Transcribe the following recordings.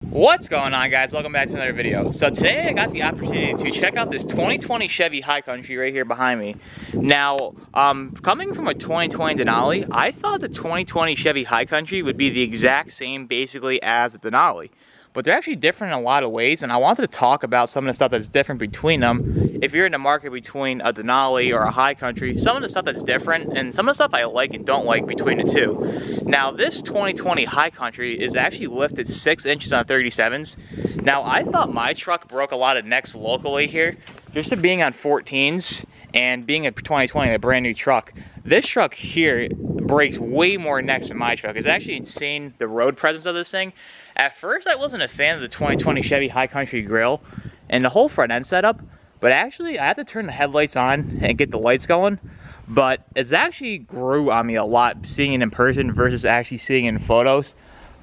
What's going on, guys? Welcome back to another video. So today I got the opportunity to check out this 2020 Chevy High Country right here behind me. Now, coming from a 2020 Denali, I thought the 2020 Chevy High Country would be the exact same basically as the Denali. But they're actually different in a lot of ways, and I wanted to talk about some of the stuff that's different between them. If you're in the market between a Denali or a High Country, some of the stuff that's different, and some of the stuff I like and don't like between the two. Now, this 2020 High Country is actually lifted 6 inches on 37s. Now, I thought my truck broke a lot of necks locally here, just to being on 14s and being a 2020, a brand new truck. This truck here breaks way more necks than my truck. It's actually insane, the road presence of this thing. At first, I wasn't a fan of the 2020 Chevy High Country grille and the whole front end setup, but actually, I had to turn the headlights on and get the lights going. But it's actually grew on me a lot seeing it in person versus actually seeing it in photos.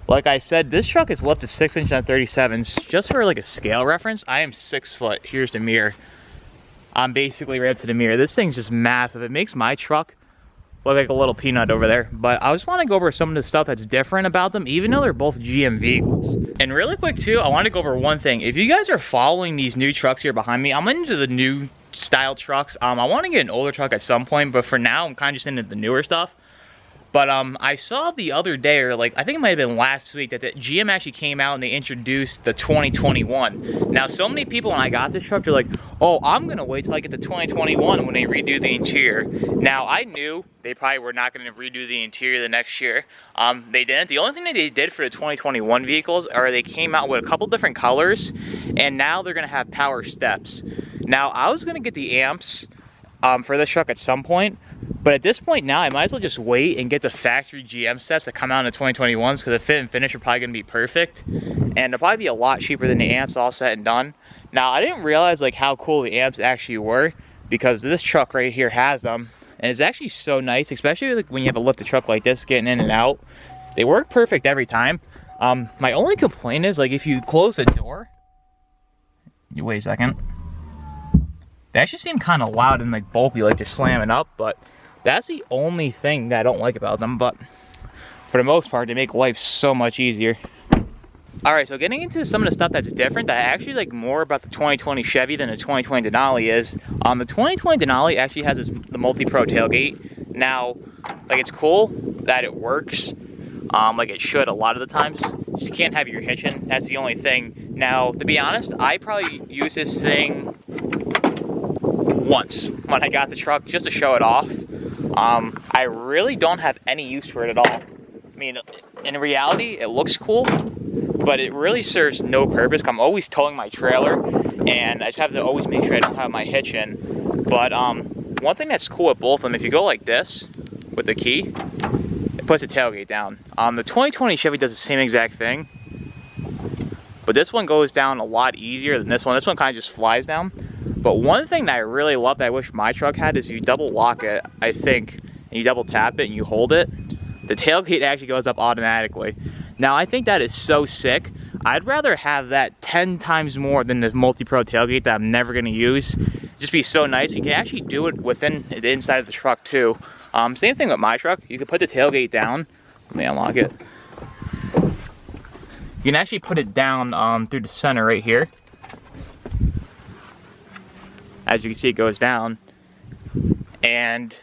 Like I said, this truck is lifted 6 inches on 37s. Just for like a scale reference, I am 6 foot. Here's the mirror. I'm basically right up to the mirror. This thing's just massive. It makes my truck look like a little peanut over there. But I just want to go over some of the stuff that's different about them, even though they're both GM vehicles. And really quick too, I want to go over one thing. If you guys are following these new trucks here behind me, I'm into the new style trucks. I want to get an older truck at some point, but for now, I'm kind of just into the newer stuff. But I saw the other day, or like I think it might have been last week, that the GM actually came out and they introduced the 2021. Now, so many people when I got this truck, they're like, "Oh, I'm gonna wait till I get the 2021 when they redo the interior." Now, I knew they probably were not gonna redo the interior the next year. They didn't. The only thing that they did for the 2021 vehicles are they came out with a couple different colors, and now they're gonna have power steps. Now, I was gonna get the amps for this truck at some point. But at this point now, I might as well just wait and get the factory GM steps that come out in the 2021s, because the fit and finish are probably going to be perfect. And they'll probably be a lot cheaper than the amps all said and done. Now, I didn't realize like how cool the amps actually were, because this truck right here has them. And it's actually so nice, especially like when you have a lifted truck like this, getting in and out. They work perfect every time. My only complaint is like if you close the door, you wait a second. They actually seem kind of loud and like bulky, like they're slamming up, but that's the only thing that I don't like about them. But for the most part, they make life so much easier. Alright, so getting into some of the stuff that's different, that I actually like more about the 2020 Chevy than the 2020 Denali is, the 2020 Denali actually has the multi-pro tailgate. Now, like it's cool that it works, like it should a lot of the times. You just can't have your hitching, that's the only thing. Now, to be honest, I probably use this thing once when I got the truck just to show it off. I really don't have any use for it at all. I mean, in reality, it looks cool, but it really serves no purpose. I'm always towing my trailer, and I just have to always make sure I don't have my hitch in. But one thing that's cool with both of them, if you go like this with the key, it puts the tailgate down. The 2020 Chevy does the same exact thing, but this one goes down a lot easier than this one. This one kind of just flies down. But one thing that I really love that I wish my truck had is you double lock it, I think, and you double tap it and you hold it, the tailgate actually goes up automatically. Now, I think that is so sick. I'd rather have that 10 times more than the multi-pro tailgate that I'm never going to use. Just be so nice. You can actually do it within the inside of the truck too. Same thing with my truck. You can put the tailgate down. Let me unlock it. You can actually put it down through the center right here. As you can see, it goes down, and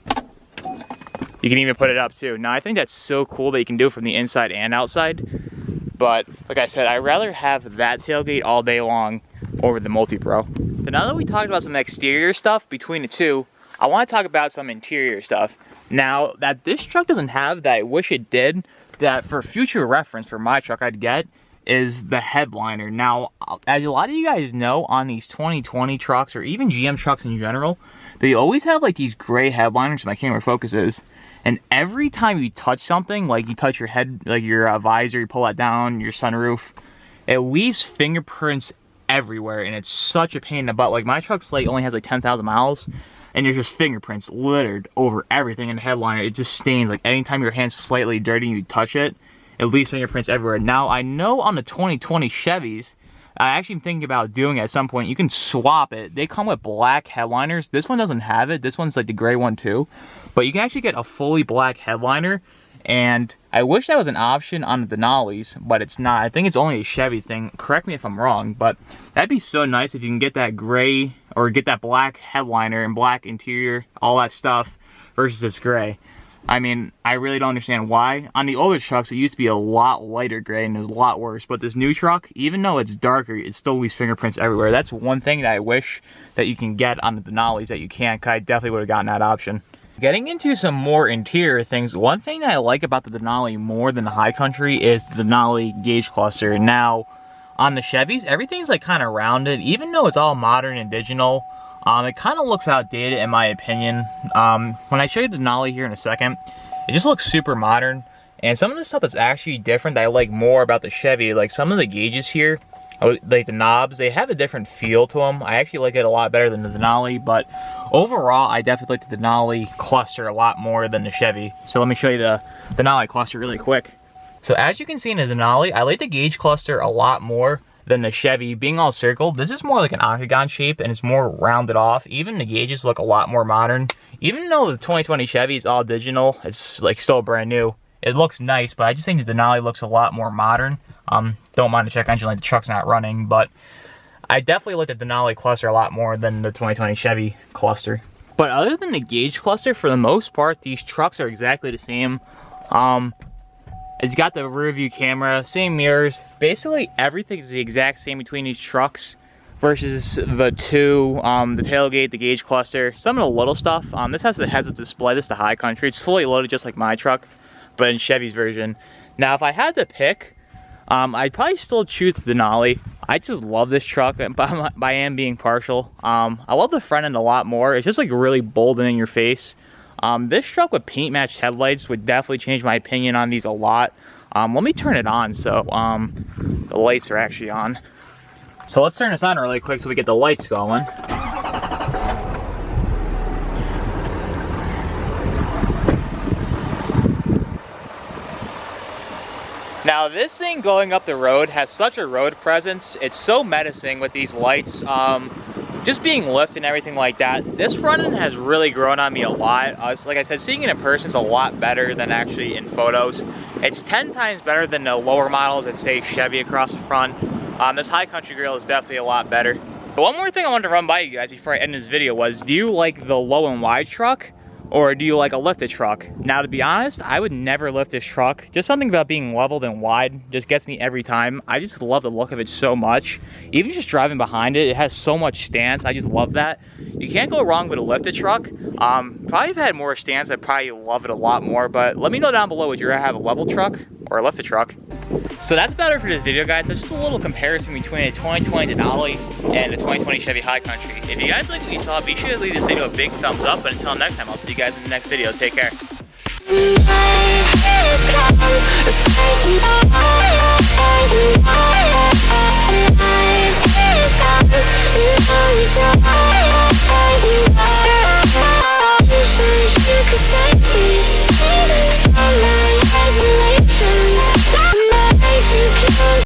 you can even put it up too. Now, I think that's so cool that you can do it from the inside and outside, but like I said, I'd rather have that tailgate all day long over the multi-pro. So now that we talked about some exterior stuff between the two, I want to talk about some interior stuff. Now, that this truck doesn't have, that I wish it did, that for future reference for my truck I'd get, is the headliner. Now, as a lot of you guys know, on these 2020 trucks, or even GM trucks in general, they always have like these gray headliners. My camera focuses, and every time you touch something, like you touch your head, like your visor, you pull that down, your sunroof, it leaves fingerprints everywhere, and it's such a pain in the butt. Like my truck's like only has like 10,000 miles, and there's just fingerprints littered over everything in the headliner. It just stains. Like anytime your hand's slightly dirty and you touch it, it leaves fingerprints everywhere. Now, I know on the 2020 Chevys, I actually am thinking about doing it at some point. You can swap it. They come with black headliners. This one doesn't have it. This one's like the gray one too. But you can actually get a fully black headliner, And I wish that was an option on the Denali's, but it's not. I think it's only a Chevy thing. Correct me if I'm wrong, but that'd be so nice if you can get that gray or get that black headliner and black interior, all that stuff, versus this gray. I mean, I really don't understand why. On the older trucks, it used to be a lot lighter gray and it was a lot worse. But this new truck, even though it's darker, it still leaves fingerprints everywhere. That's one thing that I wish that you can get on the Denali's that you can't, 'cause I definitely would have gotten that option. Getting into some more interior things, one thing that I like about the Denali more than the High Country is the Denali gauge cluster. Now, on the Chevys, everything's like kind of rounded, even though it's all modern and digital. It kind of looks outdated in my opinion. When I show you the Denali here in a second, it just looks super modern. And some of the stuff that's actually different that I like more about the Chevy, like some of the gauges here, like the knobs, they have a different feel to them. I actually like it a lot better than the Denali, but overall, I definitely like the Denali cluster a lot more than the Chevy. So let me show you the Denali cluster really quick. So as you can see in the Denali, I like the gauge cluster a lot more than the Chevy. Being all circled, this is more like an octagon shape and it's more rounded off. Even the gauges look a lot more modern. Even though the 2020 Chevy is all digital, it's like still brand new. It looks nice, but I just think the Denali looks a lot more modern. Don't mind the check engine light, the truck's not running, but I definitely like the Denali cluster a lot more than the 2020 Chevy cluster. But other than the gauge cluster, for the most part, these trucks are exactly the same. It's got the rear view camera, same mirrors. Basically, everything is the exact same between these trucks versus the two, the tailgate, the gauge cluster, some of the little stuff. This has the heads-up display, this is the High Country. It's fully loaded just like my truck, but in Chevy's version. Now, if I had to pick, I'd probably still choose the Denali. I just love this truck, but I am being partial. I love the front end a lot more. It's just like really bold and in your face. This truck with paint matched headlights would definitely change my opinion on these a lot. Let me turn it on so the lights are actually on. So let's turn this on really quick so we get the lights going. Now this thing going up the road has such a road presence. It's so menacing with these lights. Just being lifted and everything like that. This front end has really grown on me a lot. Like I said, seeing it in person is a lot better than actually in photos. It's 10 times better than the lower models that say Chevy across the front. This High Country grill is definitely a lot better. But one more thing I wanted to run by you guys before I end this video was, do you like the low and wide truck? Or do you like a lifted truck? Now, to be honest, I would never lift this truck. Just something about being leveled and wide just gets me every time. I just love the look of it so much. Even just driving behind it, it has so much stance. I just love that. You can't go wrong with a lifted truck. Probably if I had more stance, I'd probably love it a lot more. But let me know down below, would you rather have a level truck or a lifted truck? So that's about it for this video, guys. That's just a little comparison between a 2020 Denali and the 2020 Chevy High Country. If you guys like what you saw, be sure to leave this video a big thumbs up. And until next time, I'll see you guys in the next video. Take care.